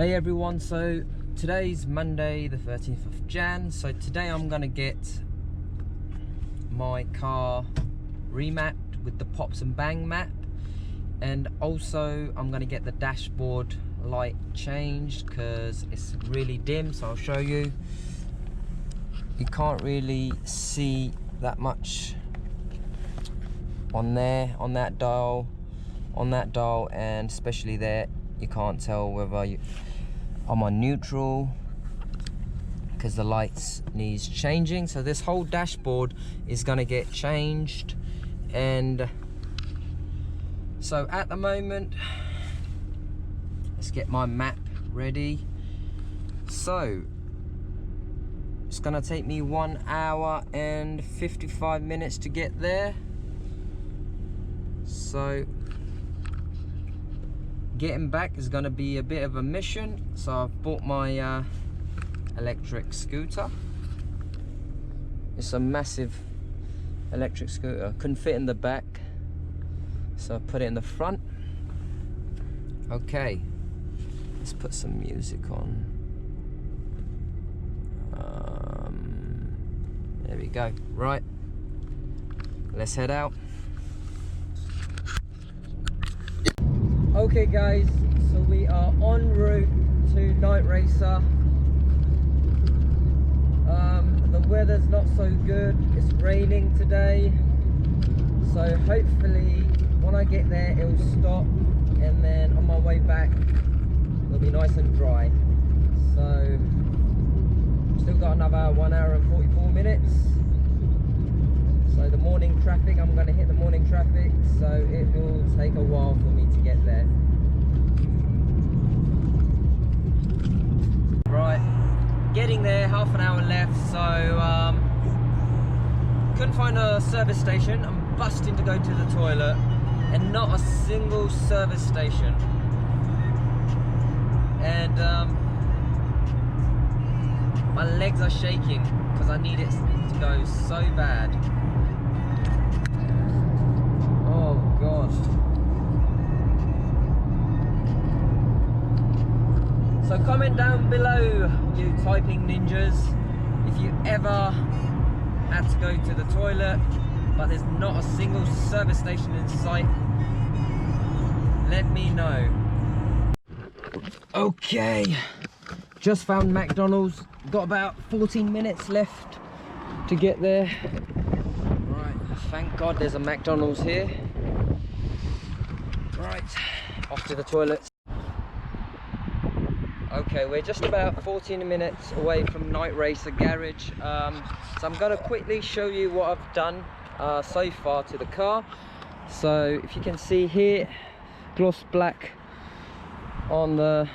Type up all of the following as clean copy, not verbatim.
Hey everyone, so today's Monday the 13th of Jan. So today I'm gonna get my car remapped with the Pops and Bang map, and also I'm gonna get the dashboard light changed because it's really dim. So I'll show you. You can't really see that much on there, on that dial, and especially there you can't tell whether I'm on neutral because the lights needs changing. So this whole dashboard is gonna get changed, and so at the moment let's get my map ready. So it's gonna take me 1 hour and 55 minutes to get there. So getting back is going to be a bit of a mission. So I've bought my electric scooter. It's a massive electric scooter, couldn't fit in the back, so I put it in the front. Okay, let's put some music on. There we go. Right, let's head out. Okay guys, so we are en route to Night Racer. The weather's not so good, it's raining today, so hopefully when I get there it'll stop, and then on my way back it'll be nice and dry. So still got another 1 hour and 44 minutes. So the morning traffic, I'm going to hit the morning traffic, so it will take a while for me to get there. Right, getting there, half an hour left, so couldn't find a service station. I'm busting to go to the toilet and not a single service station. And my legs are shaking because I need it to go so bad. Oh God. So comment down below, you typing ninjas, if you ever had to go to the toilet but there's not a single service station in sight. Let me know. Okay, just found McDonald's. Got about 14 minutes left to get there. Right, thank God there's a McDonald's here. Right, off to the toilet. Okay, we're just about 14 minutes away from Night Racer garage. So I'm gonna quickly show you what I've done so far to the car. So if you can see here, gloss black on the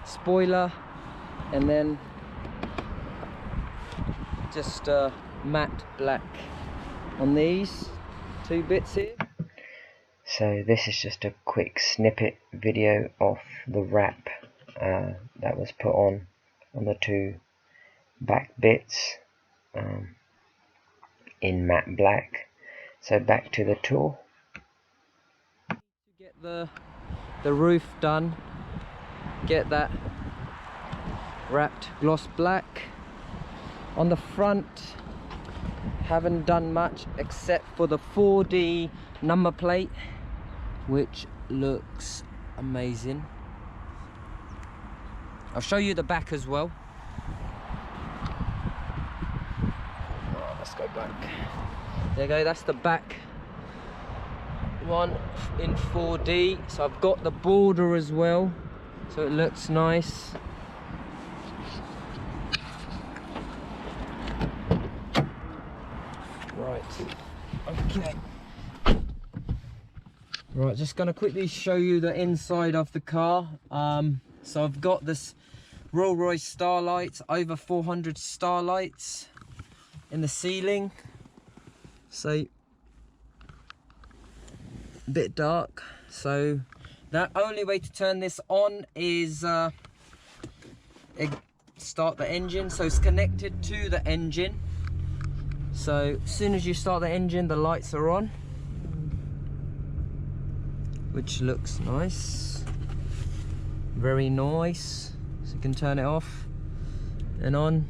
spoiler, and then just matte black on these two bits here. So this is just a quick snippet video of the wrap that was put on the two back bits in matte black. So back to the tour. To get the roof done, get that wrapped gloss black. On the front, haven't done much except for the 4D number plate, which looks amazing. I'll show you the back as well. Oh, let's go back. There you go, that's the back one in 4D. So I've got the border as well, so it looks nice. Right, okay. Right, just gonna quickly show you the inside of the car. So I've got this Rolls Royce starlights, over 400 starlights in the ceiling. So a bit dark. So the only way to turn this on is start the engine. So it's connected to the engine. So as soon as you start the engine, the lights are on, which looks nice, very nice. So you can turn it off and on.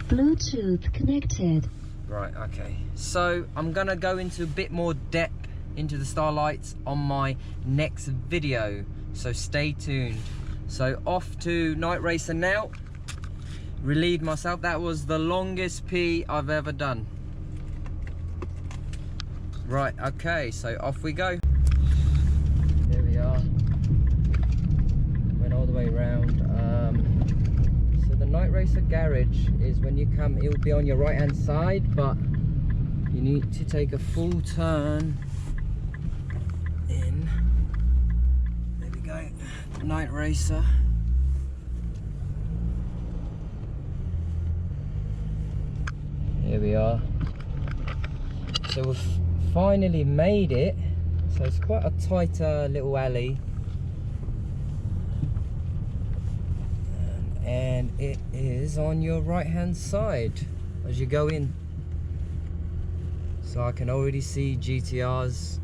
Bluetooth connected. Right, okay. So I'm gonna go into a bit more depth into the starlights on my next video. So stay tuned. So off to night racing now. Relieved myself. That was the longest pee I've ever done. Right, okay, so off we go. Here we are. Went all the way around. So the night racer garage is when you come, it will be on your right hand side, but you need to take a full turn in. There we go. Night racer. Here we are. So we've finally made it. So it's quite a tight little alley. And it is on your right hand side as you go in. So I can already see GTRs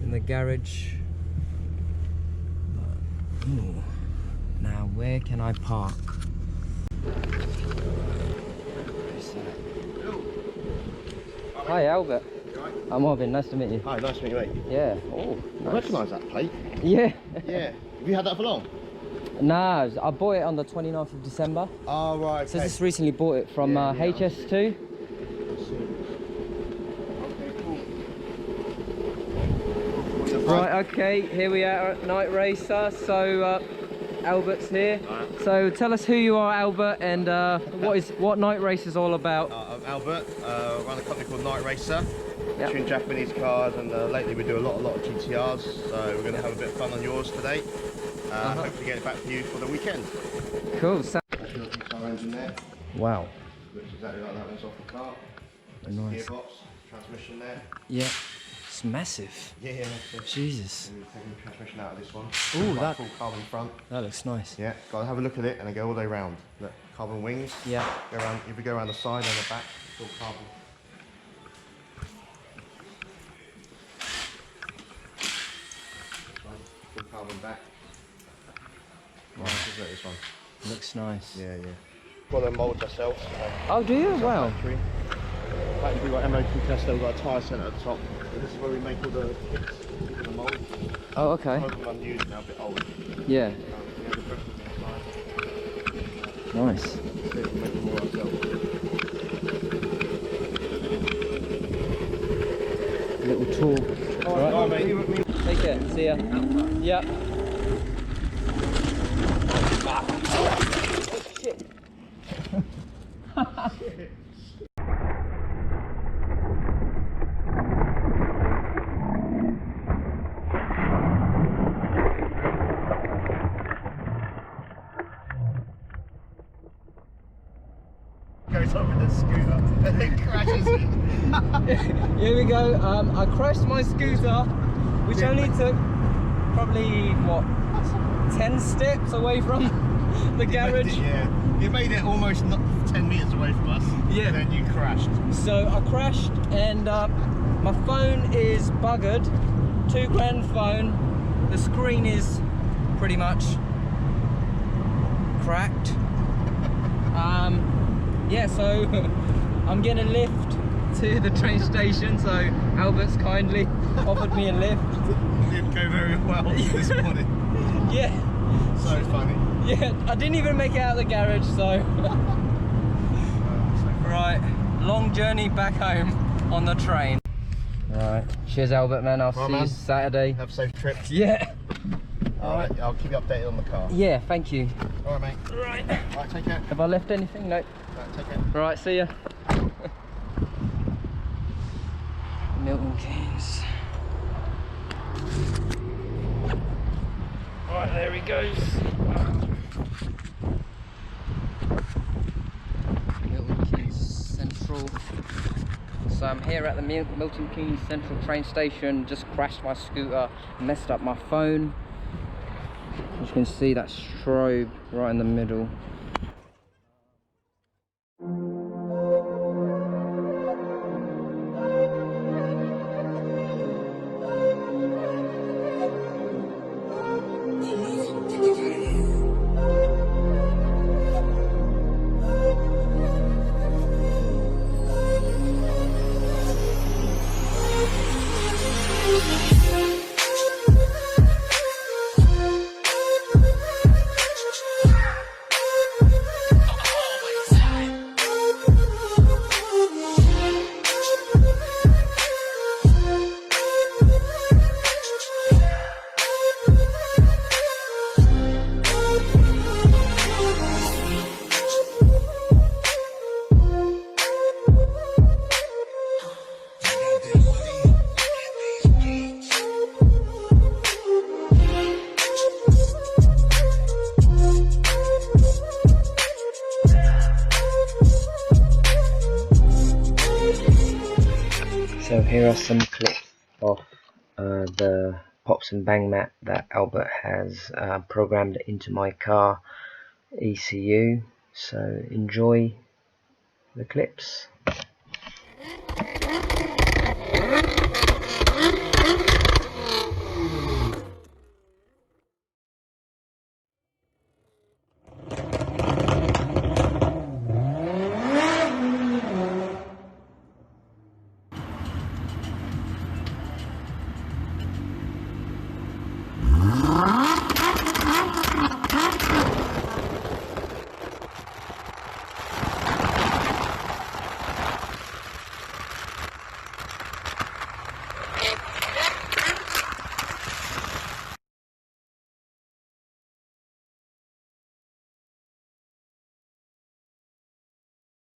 in the garage. Ooh. Now where can I park? Hi Albert. You right? I'm Marvin, nice to meet you. Hi, nice to meet you, mate. Yeah. Oh, I nice. recognise that plate. Yeah. Yeah. Have you had that for long? Nah, I bought it on the 29th of December. Oh, right, okay. So just recently bought it from HS2. Okay, cool. Right, okay, here we are at Night Racer. So Albert's here. Right. So tell us who you are, Albert, and what Night Race is all about. I'm Albert, run a company called Night Racer. Yep. Tune Japanese cars, and lately we do a lot of GTRs, so we're going to have a bit of fun on yours today. Hopefully get it back for you for the weekend. Cool. That's your car engine there. Wow. Looks exactly like that one's off the car. That's Nice. the gearbox, transmission there. Yeah. It's massive. Yeah. Jesus. We're taking the transmission out of this one. Ooh, that full carbon front. that looks nice. Yeah, gotta have a look at it and then go all the way round. Look, carbon wings. Yeah. Go around. If you go around the side and the back, it's all carbon. This one, full carbon back. Right, this one. Looks nice. Yeah. Got them moulds ourselves. Oh, do you? Wow. Factory. We've got MOT tester. We've got a tyre centre at the top. So this is where we make all the kits for the mould. Oh, okay. Most of them unused now, a bit old. Yeah. We have the brushes inside. Nice. See if we can make them all ourselves. Little tour. Alright, mate. Take care. See ya. Yeah. Goes up with the scooter and then crashes it. Here we go. I crashed my scooter, which only took probably what 10 steps away from the garage. Yeah, you made it almost 10 meters away from us. Yeah. And then you crashed. So I crashed, and my phone is buggered. £2 phone. The screen is pretty much cracked. Yeah, so I'm getting a lift to the train station, so Albert's kindly offered me a lift. It didn't go very well this morning. Yeah. So funny. Yeah, I didn't even make it out of the garage, so. Right, long journey back home on the train. Right, cheers Albert, man. I'll see you Saturday. Have a safe trip. Yeah. Alright, I'll keep you updated on the car. Yeah, thank you. Alright, mate. Right. Alright, take care. Have I left anything? No. Alright, take care. Right, see ya. Milton Keynes. Right, there he goes. Milton Keynes Central. So I'm here at the Milton Keynes Central train station. Just crashed my scooter, messed up my phone. As you can see, that strobe right in the middle. Thank you. Here are some clips of the pops and bang map that Albert has programmed into my car ECU, so enjoy the clips.